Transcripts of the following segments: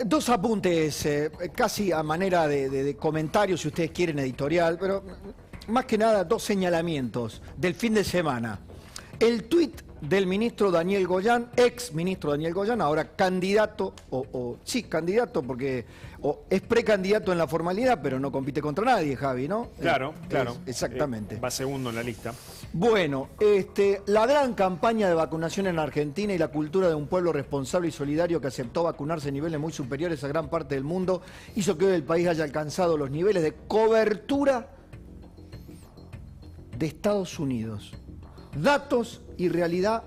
Dos apuntes, casi a manera de comentario, si ustedes quieren, editorial, pero más que nada dos señalamientos del fin de semana. El tuit del ministro Daniel Goyan, ex ministro Daniel Goyan, ahora candidato, sí, candidato porque es precandidato en la formalidad, pero no compite contra nadie, Javi, ¿no? Claro, claro. Exactamente. Va segundo en la lista. Bueno, la gran campaña de vacunación en Argentina y la cultura de un pueblo responsable y solidario que aceptó vacunarse a niveles muy superiores a gran parte del mundo hizo que hoy el país haya alcanzado los niveles de cobertura de Estados Unidos. Datos y realidad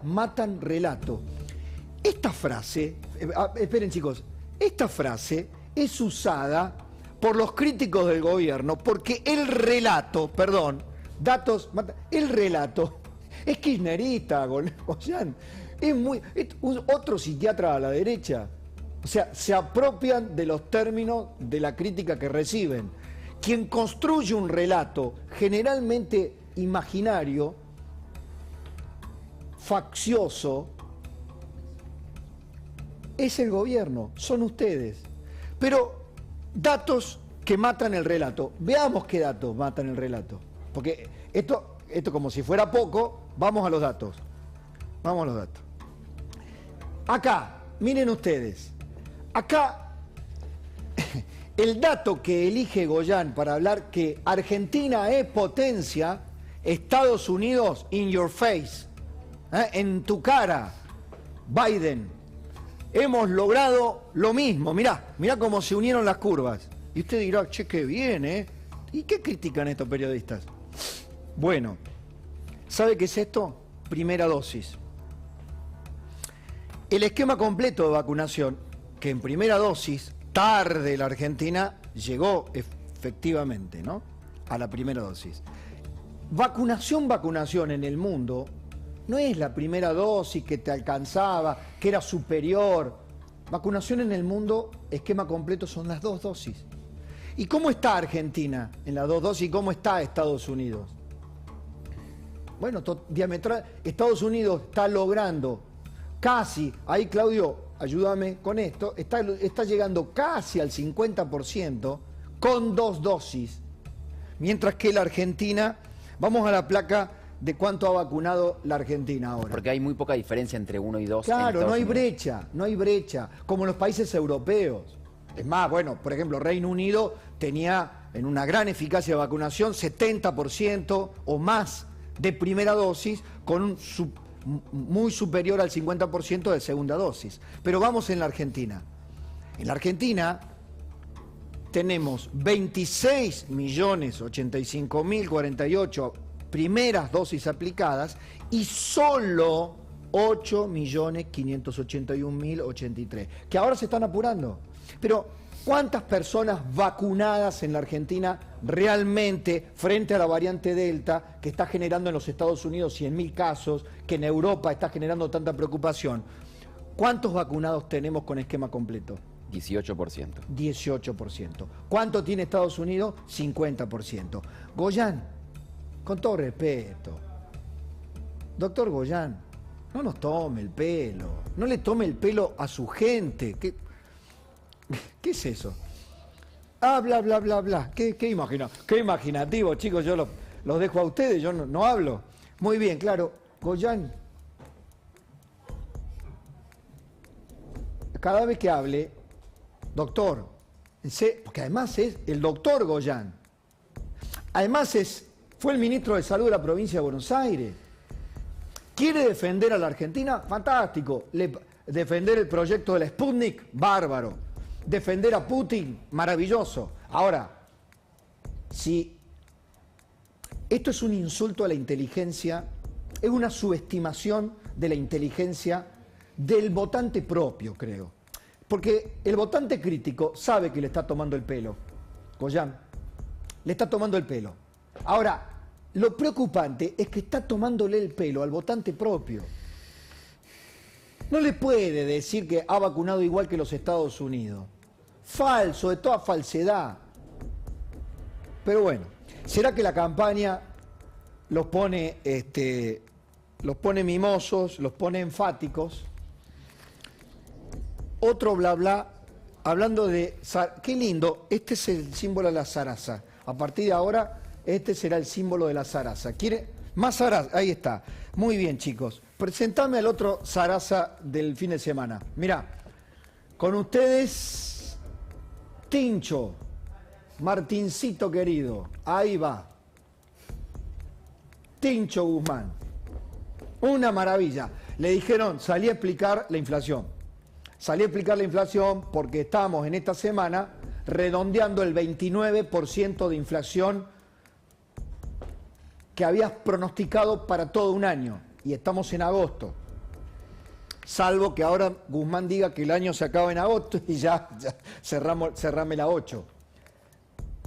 matan relato. Esta frase, esperen chicos, esta frase es usada por los críticos del gobierno porque el relato, datos matan, el relato es kirchnerista, Goyan, es otro psiquiatra a la derecha. O sea, se apropian de los términos de la crítica que reciben. Quien construye un relato generalmente imaginario, faccioso, es el gobierno, son ustedes. Pero datos que matan el relato. Veamos qué datos matan el relato. Porque esto como si fuera poco, vamos a los datos. Vamos a los datos. Acá, miren ustedes. Acá, el dato que elige Goyan para hablar que Argentina es potencia, Estados Unidos in your face, en tu cara, Biden. Hemos logrado lo mismo, mirá cómo se unieron las curvas. Y usted dirá, che, qué bien, ¿eh? ¿Y qué critican estos periodistas? Bueno, ¿sabe qué es esto? Primera dosis. El esquema completo de vacunación, que en primera dosis, tarde la Argentina, llegó efectivamente, ¿no? A la primera dosis. Vacunación en el mundo no es la primera dosis que te alcanzaba, que era superior. Vacunación en el mundo, esquema completo, son las dos dosis. ¿Y cómo está Argentina en las dos dosis y cómo está Estados Unidos? Bueno, diametral. Estados Unidos está logrando casi, ahí Claudio, ayúdame con esto, está llegando casi al 50% con dos dosis. Mientras que la Argentina, vamos a la placa de cuánto ha vacunado la Argentina ahora. Porque hay muy poca diferencia entre 1 y 2. Claro, no hay brecha, como en los países europeos. Es más, bueno, por ejemplo, Reino Unido tenía en una gran eficacia de vacunación 70% o más de primera dosis con un muy superior al 50% de segunda dosis. Pero vamos en la Argentina. En la Argentina tenemos 26.085.048 primeras dosis aplicadas y solo 8.581.083, que ahora se están apurando. Pero, ¿cuántas personas vacunadas en la Argentina realmente frente a la variante Delta, que está generando en los Estados Unidos 100.000 casos, que en Europa está generando tanta preocupación? ¿Cuántos vacunados tenemos con esquema completo? 18%. 18%. ¿Cuánto tiene Estados Unidos? 50%. Goyan, con todo respeto, doctor Goyan, no nos tome el pelo, no le tome el pelo a su gente. ¿Qué es eso? Bla, bla, bla, bla. Qué imaginativo, chicos, yo los dejo a ustedes, yo no hablo. Muy bien, claro. Goyan, cada vez que hable, doctor, porque además es el doctor Goyan, además fue el ministro de Salud de la provincia de Buenos Aires. ¿Quiere defender a la Argentina? Fantástico. Defender el proyecto de la Sputnik, bárbaro. Defender a Putin, maravilloso. Ahora, si esto es un insulto a la inteligencia, es una subestimación de la inteligencia del votante propio, creo. Porque el votante crítico sabe que le está tomando el pelo. Goyan, le está tomando el pelo. Ahora, lo preocupante es que está tomándole el pelo al votante propio. No le puede decir que ha vacunado igual que los Estados Unidos. Falso, de toda falsedad. Pero bueno, ¿será que la campaña los pone mimosos, los pone enfáticos? otro bla bla, hablando de... Qué lindo, este es el símbolo de la zaraza. A partir de ahora, este será el símbolo de la zaraza. ¿Quiere más zaraza? Ahí está. Muy bien, chicos. Presentame al otro zaraza del fin de semana. Mirá, con ustedes, Tincho, Martincito querido. Ahí va. Tincho Guzmán. Una maravilla. Le dijeron, salí a explicar la inflación. Salí a explicar la inflación porque estamos en esta semana redondeando el 29% de inflación que habías pronosticado para todo un año. Y estamos en agosto. Salvo que ahora Guzmán diga que el año se acaba en agosto y ya cerrame la 8.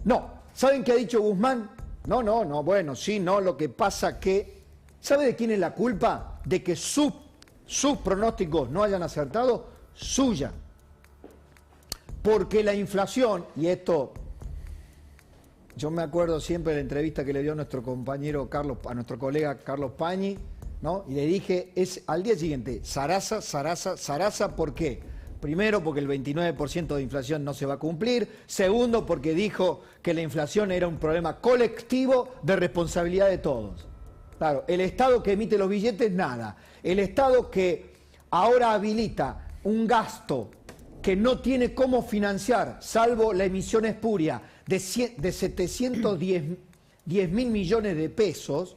No, ¿saben qué ha dicho Guzmán? No, bueno, sí, no, lo que pasa que... ¿Sabe de quién es la culpa? De que sus pronósticos no hayan acertado, suya. Porque la inflación, y esto, yo me acuerdo siempre de la entrevista que le dio nuestro compañero Carlos, a nuestro colega Carlos Pañi, ¿no? Y le dije, es al día siguiente, zaraza, zaraza, zaraza, ¿por qué? Primero, porque el 29% de inflación no se va a cumplir. Segundo, porque dijo que la inflación era un problema colectivo de responsabilidad de todos. Claro, el Estado que emite los billetes, nada. El Estado que ahora habilita un gasto que no tiene cómo financiar, salvo la emisión espuria de 710 mil millones de pesos,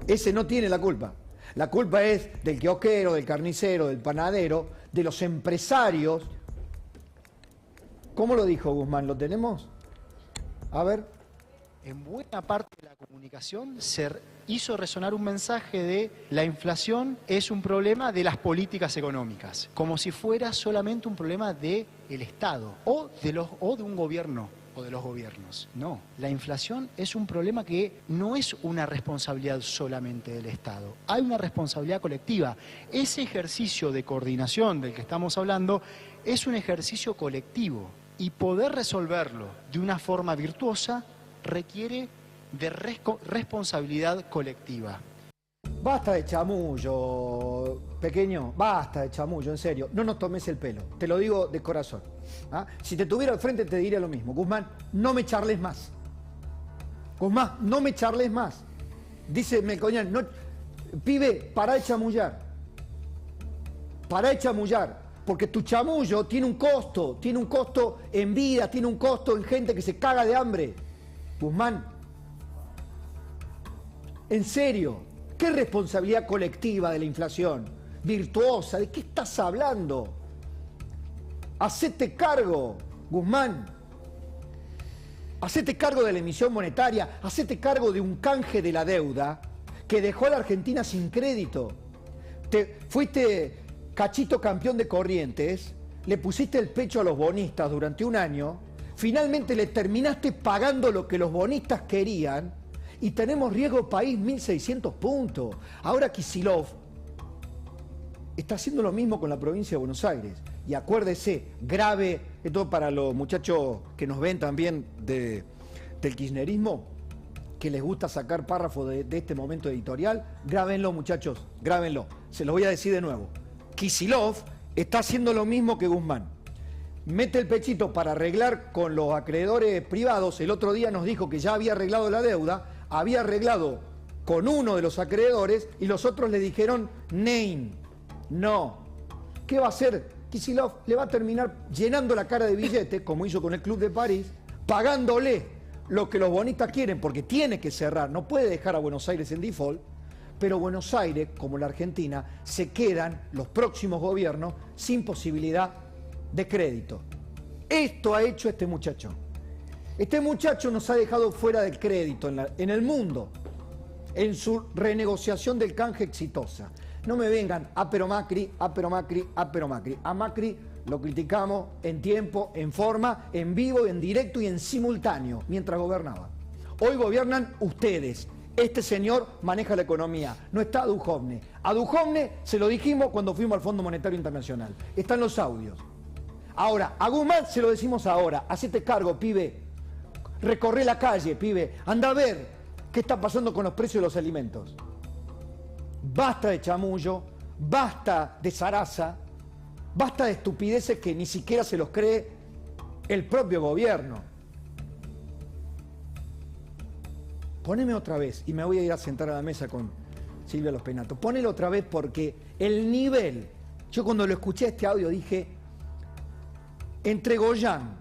ese no tiene la culpa. La culpa es del kiosquero, del carnicero, del panadero, de los empresarios. ¿Cómo lo dijo Guzmán? ¿Lo tenemos? A ver. En buena parte de la comunicación se hizo resonar un mensaje de la inflación es un problema de las políticas económicas, como si fuera solamente un problema del Estado o de un gobierno o de los gobiernos. No, la inflación es un problema que no es una responsabilidad solamente del Estado, hay una responsabilidad colectiva. Ese ejercicio de coordinación del que estamos hablando es un ejercicio colectivo y poder resolverlo de una forma virtuosa requiere de responsabilidad colectiva. Basta de chamullo, pequeño, basta de chamullo, en serio. No nos tomes el pelo, te lo digo de corazón. ¿Ah? Si te tuviera al frente te diría lo mismo. Guzmán, no me charles más. Guzmán, no me charles más. Dice Melcoñán, no, pibe, pará de chamullar. Pará de chamullar. Porque tu chamullo tiene un costo en vida, tiene un costo en gente que se caga de hambre. Guzmán, en serio, ¿qué responsabilidad colectiva de la inflación? Virtuosa, ¿de qué estás hablando? Hacete cargo, Guzmán. Hacete cargo de la emisión monetaria, hacete cargo de un canje de la deuda que dejó a la Argentina sin crédito. Fuiste cachito campeón de Corrientes, le pusiste el pecho a los bonistas durante un año. Finalmente le terminaste pagando lo que los bonistas querían y tenemos riesgo país 1.600 puntos. Ahora Kicillof está haciendo lo mismo con la provincia de Buenos Aires. Y acuérdese, grave, esto para los muchachos que nos ven también del kirchnerismo, que les gusta sacar párrafos de este momento editorial, grábenlo muchachos, grábenlo. Se los voy a decir de nuevo. Kicillof está haciendo lo mismo que Guzmán. Mete el pechito para arreglar con los acreedores privados. El otro día nos dijo que ya había arreglado la deuda, había arreglado con uno de los acreedores y los otros le dijeron nein, no. ¿Qué va a hacer? Kicillof le va a terminar llenando la cara de billetes, como hizo con el Club de París, pagándole lo que los bonistas quieren, porque tiene que cerrar, no puede dejar a Buenos Aires en default, pero Buenos Aires, como la Argentina, se quedan los próximos gobiernos sin posibilidad de crédito. Esto ha hecho este muchacho. Este muchacho nos ha dejado fuera del crédito en el mundo, en su renegociación del canje exitosa. No me vengan, pero Macri, pero Macri, pero Macri. A Macri lo criticamos en tiempo, en forma, en vivo, en directo y en simultáneo, mientras gobernaba. Hoy gobiernan ustedes. Este señor maneja la economía, no está a Duhovne. A Duhovne se lo dijimos cuando fuimos al Fondo Monetario Internacional. Están los audios. Ahora, a Guzmán se lo decimos ahora. Hacete cargo, pibe. Recorre la calle, pibe. Anda a ver qué está pasando con los precios de los alimentos. Basta de chamullo, basta de zaraza. Basta de estupideces que ni siquiera se los cree el propio gobierno. Poneme otra vez, y me voy a ir a sentar a la mesa con Silvia Los Penato. Ponelo otra vez porque el nivel, yo cuando lo escuché este audio dije, entre Goyán,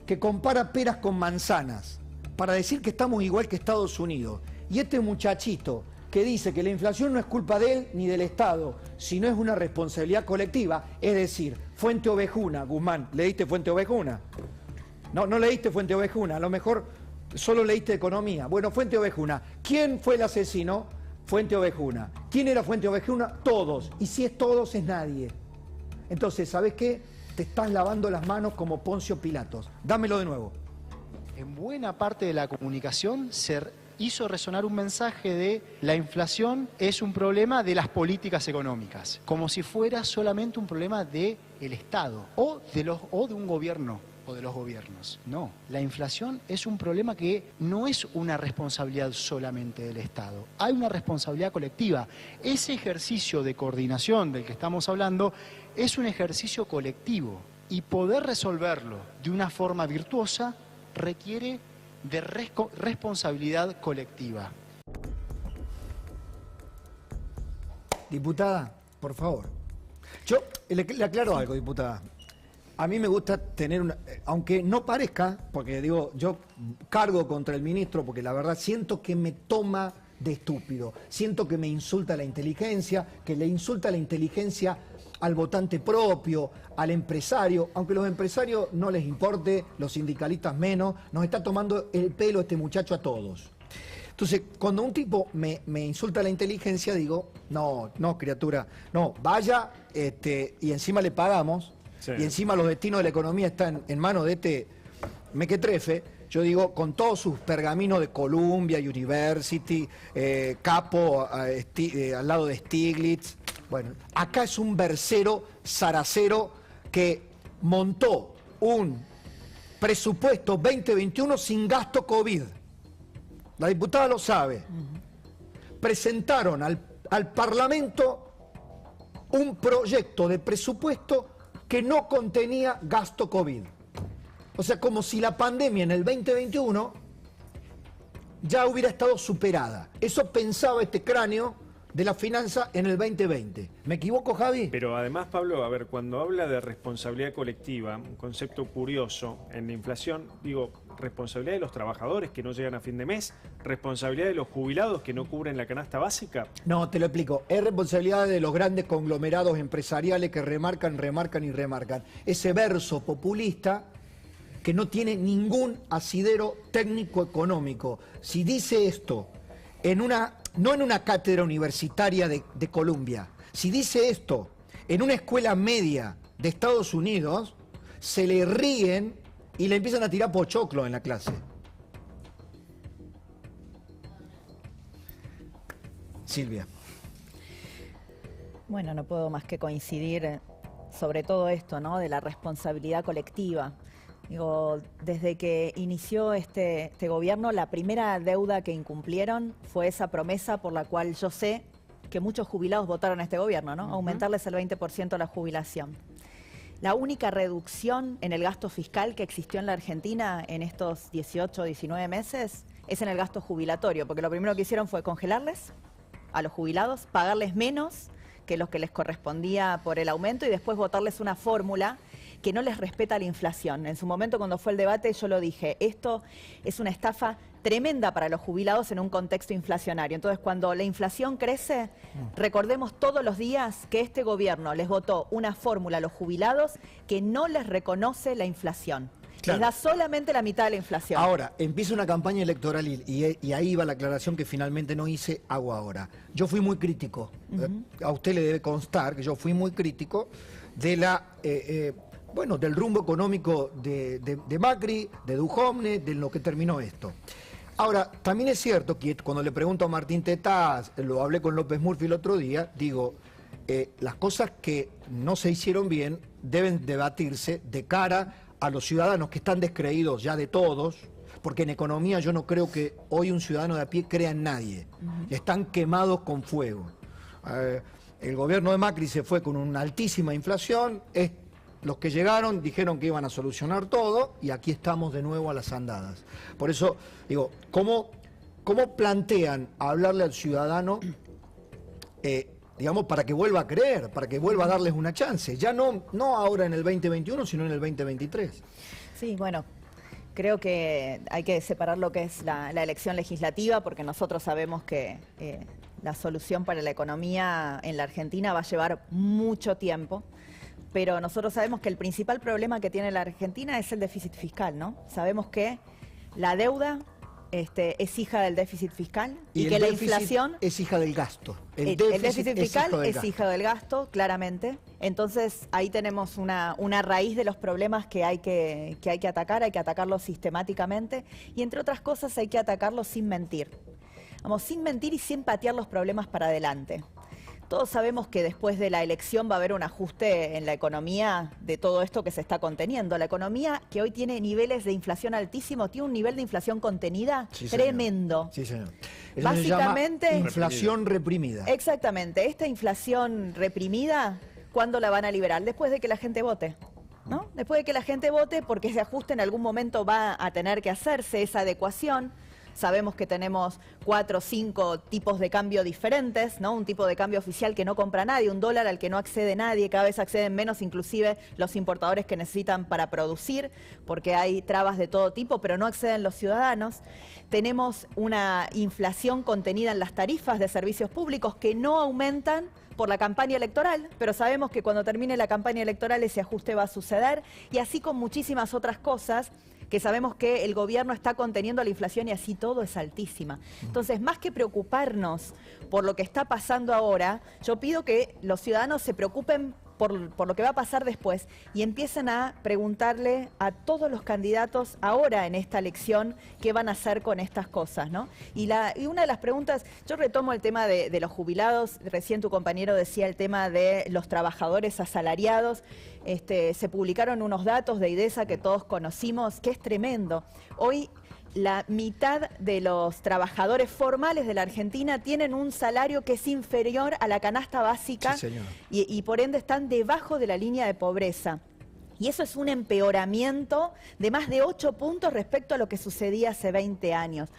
que compara peras con manzanas, para decir que estamos igual que Estados Unidos, y este muchachito que dice que la inflación no es culpa de él ni del Estado, sino es una responsabilidad colectiva, es decir, Fuente Ovejuna, Guzmán, ¿leíste Fuente Ovejuna? No, no leíste Fuente Ovejuna, a lo mejor solo leíste economía. Bueno, Fuente Ovejuna, ¿quién fue el asesino? Fuente Ovejuna. ¿Quién era Fuente Ovejuna? Todos. Y si es todos, es nadie. Entonces, ¿sabes qué? Te estás lavando las manos como Poncio Pilatos. Dámelo de nuevo. En buena parte de la comunicación se hizo resonar un mensaje de la inflación es un problema de las políticas económicas, como si fuera solamente un problema del Estado o de un gobierno o de los gobiernos. No, la inflación es un problema que no es una responsabilidad solamente del Estado, hay una responsabilidad colectiva. Ese ejercicio de coordinación del que estamos hablando es un ejercicio colectivo y poder resolverlo de una forma virtuosa requiere de responsabilidad colectiva. Diputada, por favor. Yo le aclaro algo, diputada. A mí me gusta tener una... Aunque no parezca, porque digo, yo cargo contra el ministro porque la verdad siento que me toma de estúpido. Siento que me insulta la inteligencia, que le insulta la inteligencia al votante propio, al empresario, aunque los empresarios no les importe, los sindicalistas menos, nos está tomando el pelo este muchacho a todos. Entonces, cuando un tipo me insulta la inteligencia, digo, no, criatura, no, vaya, y encima le pagamos, sí, y encima los destinos de la economía están en manos de este mequetrefe. Yo digo, con todos sus pergaminos de Columbia University, Capo, al lado de Stiglitz. Bueno, acá es un versero zaracero que montó un presupuesto 2021 sin gasto COVID. La diputada lo sabe. Presentaron al Parlamento un proyecto de presupuesto que no contenía gasto COVID. O sea, como si la pandemia en el 2021 ya hubiera estado superada. Eso pensaba este cráneo de la finanza en el 2020. ¿Me equivoco, Javi? Pero además, Pablo, a ver, cuando habla de responsabilidad colectiva, un concepto curioso en la inflación, digo, responsabilidad de los trabajadores que no llegan a fin de mes, responsabilidad de los jubilados que no cubren la canasta básica. No, te lo explico. Es responsabilidad de los grandes conglomerados empresariales que remarcan y remarcan. Ese verso populista que no tiene ningún asidero técnico económico. Si dice esto no en una cátedra universitaria de Columbia, si dice esto en una escuela media de Estados Unidos, se le ríen y le empiezan a tirar pochoclo en la clase. Silvia. Bueno, no puedo más que coincidir sobre todo esto, ¿no? De la responsabilidad colectiva. Digo, desde que inició este gobierno, la primera deuda que incumplieron fue esa promesa por la cual yo sé que muchos jubilados votaron a este gobierno, ¿no? Aumentarles el 20% la jubilación. La única reducción en el gasto fiscal que existió en la Argentina en estos 18 o 19 meses es en el gasto jubilatorio, porque lo primero que hicieron fue congelarles a los jubilados, pagarles menos que los que les correspondía por el aumento y después votarles una fórmula que no les respeta la inflación. En su momento, cuando fue el debate, yo lo dije, esto es una estafa tremenda para los jubilados en un contexto inflacionario. Entonces, cuando la inflación crece, recordemos todos los días que este gobierno les votó una fórmula a los jubilados que no les reconoce la inflación. Claro. Les da solamente la mitad de la inflación. Ahora, empieza una campaña electoral y ahí va la aclaración que finalmente no hice, hago ahora. Yo fui muy crítico, a usted le debe constar que yo fui muy crítico de del rumbo económico de Macri, de Dujovne, de lo que terminó esto. Ahora, también es cierto que cuando le pregunto a Martín Tetaz, lo hablé con López Murphy el otro día, digo, las cosas que no se hicieron bien deben debatirse de cara a los ciudadanos que están descreídos ya de todos, porque en economía yo no creo que hoy un ciudadano de a pie crea en nadie. Están quemados con fuego. el gobierno de Macri se fue con una altísima inflación, los que llegaron dijeron que iban a solucionar todo y aquí estamos de nuevo a las andadas. Por eso, digo, ¿cómo plantean hablarle al ciudadano, digamos, para que vuelva a creer, para que vuelva a darles una chance? Ya no ahora en el 2021, sino en el 2023. Sí, bueno, creo que hay que separar lo que es la elección legislativa, porque nosotros sabemos que la solución para la economía en la Argentina va a llevar mucho tiempo. Pero nosotros sabemos que el principal problema que tiene la Argentina es el déficit fiscal, ¿no? Sabemos que la deuda es hija del déficit fiscal y que la inflación es hija del gasto. El déficit fiscal es hijo del gasto, claramente. Entonces ahí tenemos una raíz de los problemas que hay que atacar, hay que atacarlos sistemáticamente y entre otras cosas hay que atacarlos sin mentir. Vamos, sin mentir y sin patear los problemas para adelante. Todos sabemos que después de la elección va a haber un ajuste en la economía de todo esto que se está conteniendo. La economía, que hoy tiene niveles de inflación altísimos, tiene un nivel de inflación contenida tremendo. Sí, señor. Eso básicamente, se llama inflación reprimida. Exactamente. Esta inflación reprimida, ¿cuándo la van a liberar? Después de que la gente vote, ¿no? Después de que la gente vote, porque ese ajuste en algún momento va a tener que hacerse, esa adecuación. Sabemos que tenemos 4 o 5 tipos de cambio diferentes, ¿no? Un tipo de cambio oficial que no compra nadie, un dólar al que no accede nadie, cada vez acceden menos inclusive los importadores que necesitan para producir, porque hay trabas de todo tipo, pero no acceden los ciudadanos. Tenemos una inflación contenida en las tarifas de servicios públicos que no aumentan por la campaña electoral, pero sabemos que cuando termine la campaña electoral ese ajuste va a suceder, y así con muchísimas otras cosas que sabemos que el gobierno está conteniendo la inflación y así todo es altísima. Entonces, más que preocuparnos por lo que está pasando ahora, yo pido que los ciudadanos se preocupen por lo que va a pasar después y empiecen a preguntarle a todos los candidatos ahora en esta elección qué van a hacer con estas cosas, ¿no? Y una de las preguntas, yo retomo el tema de los jubilados, recién tu compañero decía el tema de los trabajadores asalariados, se publicaron unos datos de IDESA que todos conocimos, que es tremendo. Hoy la mitad de los trabajadores formales de la Argentina tienen un salario que es inferior a la canasta básica, sí, señor. Y por ende están debajo de la línea de pobreza. Y eso es un empeoramiento de más de 8 puntos respecto a lo que sucedía hace 20 años.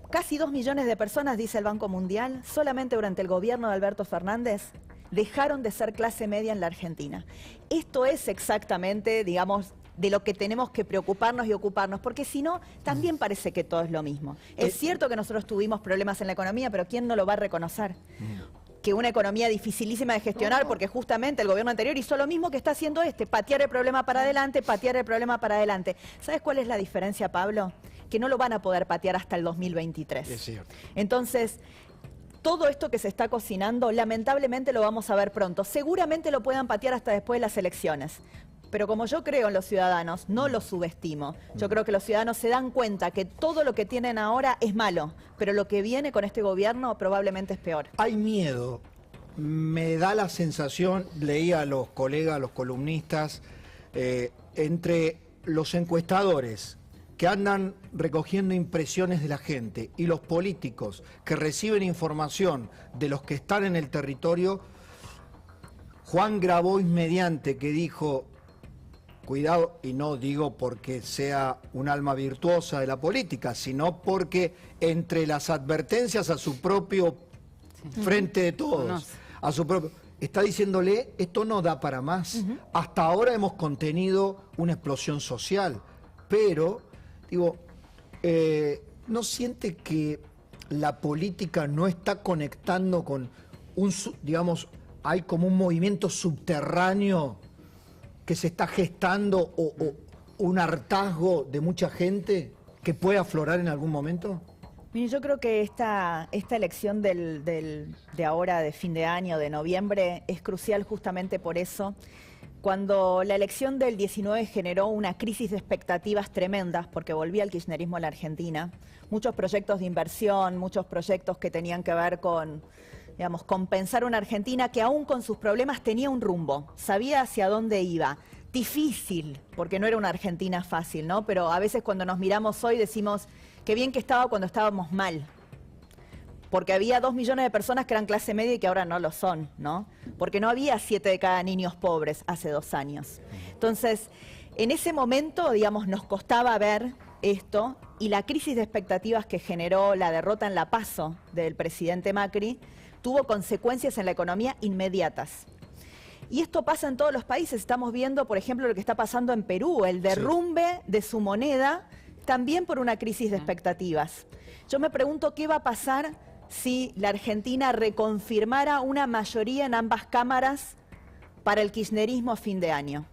Casi 2 millones de personas, dice el Banco Mundial, solamente durante el gobierno de Alberto Fernández, dejaron de ser clase media en la Argentina. Esto es exactamente, digamos, de lo que tenemos que preocuparnos y ocuparnos, porque si no, también parece que todo es lo mismo. Es cierto que nosotros tuvimos problemas en la economía, pero ¿quién no lo va a reconocer? Que una economía dificilísima de gestionar, porque justamente el gobierno anterior hizo lo mismo que está haciendo patear el problema para adelante, patear el problema para adelante. ¿Sabes cuál es la diferencia, Pablo? Que no lo van a poder patear hasta el 2023. Es cierto. Entonces, todo esto que se está cocinando, lamentablemente lo vamos a ver pronto. Seguramente lo puedan patear hasta después de las elecciones. Pero como yo creo en los ciudadanos, no los subestimo. Yo creo que los ciudadanos se dan cuenta que todo lo que tienen ahora es malo, pero lo que viene con este gobierno probablemente es peor. Hay miedo. Me da la sensación, leía a los colegas, a los columnistas, entre los encuestadores que andan recogiendo impresiones de la gente y los políticos que reciben información de los que están en el territorio. Juan Grabois mediante, que dijo: cuidado, y no digo porque sea un alma virtuosa de la política, sino porque entre las advertencias a su propio frente de todos, a su propio, está diciéndole, esto no da para más. Hasta ahora hemos contenido una explosión social, pero, digo, ¿no siente que la política no está conectando con digamos, hay como un movimiento subterráneo que se está gestando o un hartazgo de mucha gente que puede aflorar en algún momento? Mire, yo creo que esta elección de ahora, de fin de año, de noviembre, es crucial justamente por eso. Cuando la elección del 19 generó una crisis de expectativas tremendas, porque volvía el kirchnerismo a la Argentina, muchos proyectos de inversión, muchos proyectos que tenían que ver con, digamos, compensar una Argentina que aún con sus problemas tenía un rumbo, sabía hacia dónde iba. Difícil, porque no era una Argentina fácil, ¿no? Pero a veces cuando nos miramos hoy decimos, qué bien que estaba cuando estábamos mal. porque había 2 millones de personas que eran clase media y que ahora no lo son, ¿no? Porque no había 7 de cada niños pobres hace 2 años. Entonces, en ese momento, digamos, nos costaba ver esto, y la crisis de expectativas que generó la derrota en la PASO del presidente Macri tuvo consecuencias en la economía inmediatas. Y esto pasa en todos los países. Estamos viendo, por ejemplo, lo que está pasando en Perú, el derrumbe de su moneda, también por una crisis de expectativas. Yo me pregunto qué va a pasar si la Argentina reconfirmara una mayoría en ambas cámaras para el kirchnerismo a fin de año.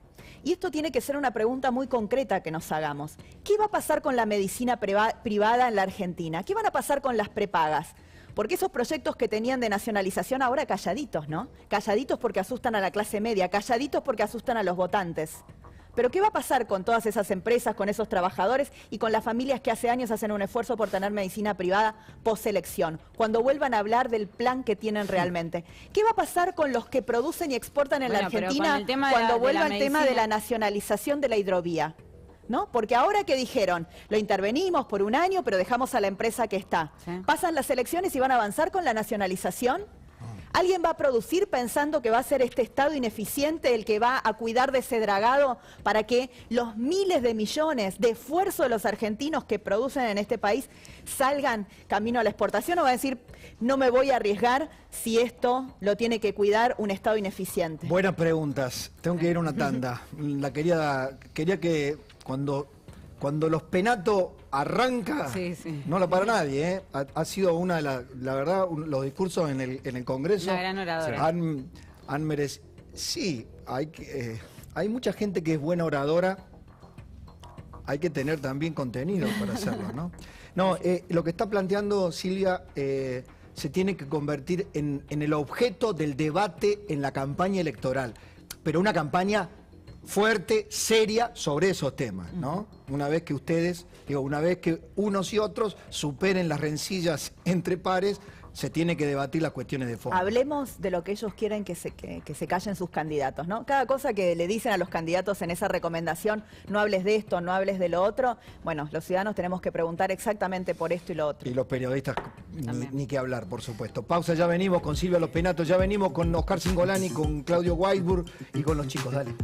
Y esto tiene que ser una pregunta muy concreta que nos hagamos. ¿Qué va a pasar con la medicina privada en la Argentina? ¿Qué van a pasar con las prepagas? Porque esos proyectos que tenían de nacionalización ahora calladitos, ¿no? Calladitos porque asustan a la clase media, calladitos porque asustan a los votantes. Pero ¿qué va a pasar con todas esas empresas, con esos trabajadores y con las familias que hace años hacen un esfuerzo por tener medicina privada post-elección? Cuando vuelvan a hablar del plan que tienen realmente. ¿Qué va a pasar con los que producen y exportan en la Argentina cuando vuelva el tema de la nacionalización de la hidrovía? ¿No? Porque ahora que dijeron, lo intervenimos por 1 año, pero dejamos a la empresa que está. ¿Sí? Pasan las elecciones y van a avanzar con la nacionalización. ¿Alguien va a producir pensando que va a ser este Estado ineficiente el que va a cuidar de ese dragado para que los miles de millones de esfuerzo de los argentinos que producen en este país salgan camino a la exportación? ¿O va a decir, no me voy a arriesgar si esto lo tiene que cuidar un Estado ineficiente? Buenas preguntas. Tengo que ir a una tanda. Quería que cuando los Penato arranca, no la para nadie, ¿eh? Ha sido una de la verdad, los discursos en el Congreso. Una gran oradora. Han merecido. Sí, hay mucha gente que es buena oradora. Hay que tener también contenido para hacerlo, ¿no? No, lo que está planteando Silvia se tiene que convertir en el objeto del debate en la campaña electoral, pero una campaña fuerte, seria sobre esos temas, ¿no? Una vez que unos y otros superen las rencillas entre pares, se tiene que debatir las cuestiones de fondo. Hablemos de lo que ellos quieren que se callen sus candidatos, ¿no? Cada cosa que le dicen a los candidatos en esa recomendación, no hables de esto, no hables de lo otro, bueno, los ciudadanos tenemos que preguntar exactamente por esto y lo otro. Y los periodistas ni que hablar, por supuesto. Pausa, ya venimos con Silvia Los Penato, ya venimos con Oscar Cingolani, con Claudio Weisburg y con los chicos, dale.